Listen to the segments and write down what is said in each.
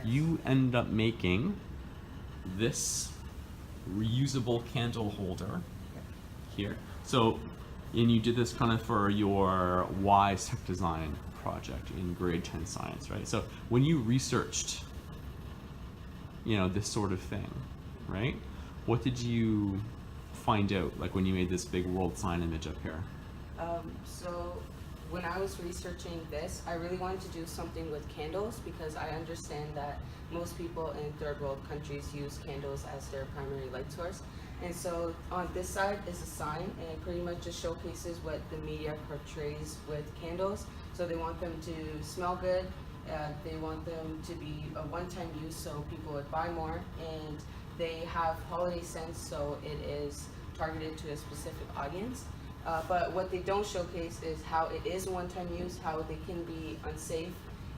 you end up making this reusable candle holder here. So, and you did this kind of for your WiseTech Design project in grade 10 science, right? So when you researched, this sort of thing, right? What did you find out, like when you made this big world sign image up here? So when I was researching this, I really wanted to do something with candles because I understand that most people in third world countries use candles as their primary light source. And so on this side is a sign, and it pretty much just showcases what the media portrays with candles. So they want them to smell good, they want them to be a one-time use so people would buy more, and they have holiday scents, so it is targeted to a specific audience. But what they don't showcase is how it is one-time use, how they can be unsafe,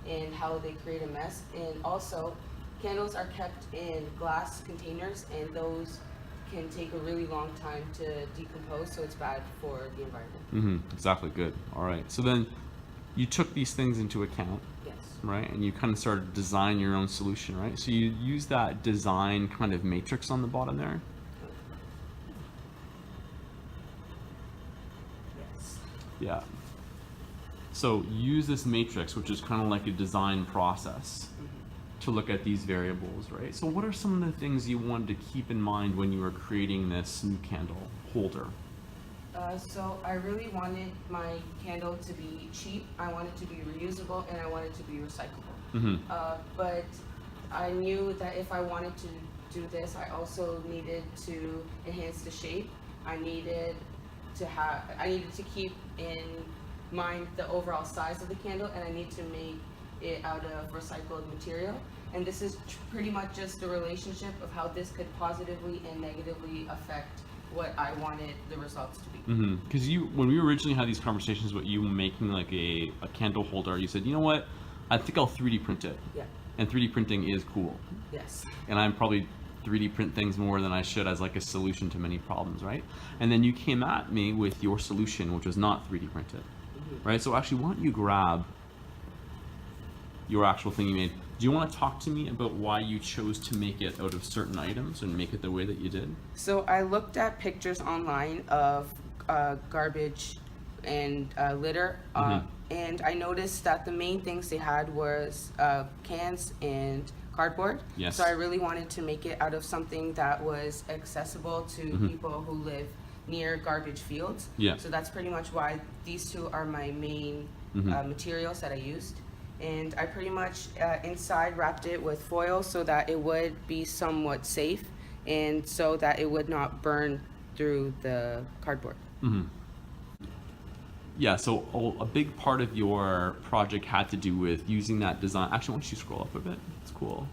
and how they create a mess. And also, candles are kept in glass containers, and those can take a really long time to decompose, so it's bad for the environment. Exactly, good. All right. So then you took these things into account, Yes. right? And you kind of started to design your own solution, right? So you use that design kind of matrix on the bottom there. Yes. Yeah. So use this matrix, which is kind of like a design process, to look at these variables, right? So what are some of the things you wanted to keep in mind when you were creating this new candle holder? So I really wanted my candle to be cheap, I wanted to be reusable, and I wanted to be recyclable. But I knew that if I wanted to do this, I also needed to enhance the shape. I needed to keep in mind the overall size of the candle, and I need to make it out of recycled material. And this is pretty much just the relationship of how this could positively and negatively affect what I wanted the results to be. Because when we originally had these conversations about you making like a candle holder, you said, you know what, I think I'll 3D print it. Yeah. And 3D printing is cool. Yes. And I'm probably 3D print things more than I should as like a solution to many problems, right? And then you came at me with your solution, which was not 3D printed, right? So actually, why don't you grab your actual thing you made? Do you want to talk to me about why you chose to make it out of certain items and make it the way that you did? So I looked at pictures online of garbage and litter, and I noticed that the main things they had was cans and cardboard. Yes. So I really wanted to make it out of something that was accessible to people who live near garbage fields. Yeah. So that's pretty much why these two are my main materials that I used. And I pretty much inside wrapped it with foil so that it would be somewhat safe and so that it would not burn through the cardboard. Yeah, so a big part of your project had to do with using that design. Actually, why don't you scroll up a bit? It's cool.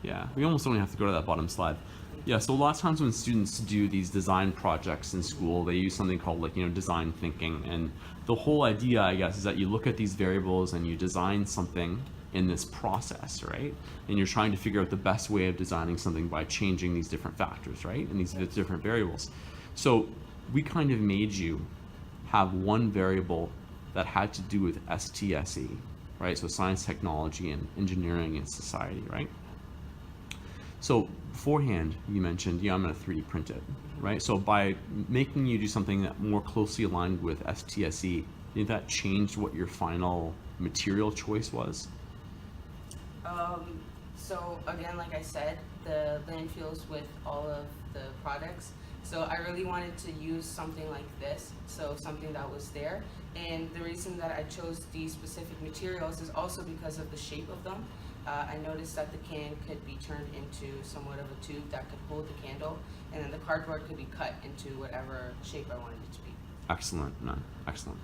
Yeah, we almost only have to go to that bottom slide. Yeah, so a lot of times when students do these design projects in school, they use something called design thinking. And the whole idea, I guess, is that you look at these variables and you design something in this process, right? And you're trying to figure out the best way of designing something by changing these different factors, right? And these different variables. So we kind of made you have one variable that had to do with STSE, right? So science, technology, and engineering and society, right? So beforehand, you mentioned, I'm going to 3D print it, right? So by making you do something that more closely aligned with STSE, did that change what your final material choice was? So again, like I said, the landfills with all of the products. So I really wanted to use something like this, so something that was there. And the reason that I chose these specific materials is also because of the shape of them. I noticed that the can could be turned into somewhat of a tube that could hold the candle, and then the cardboard could be cut into whatever shape I wanted it to be. Excellent, man. Excellent.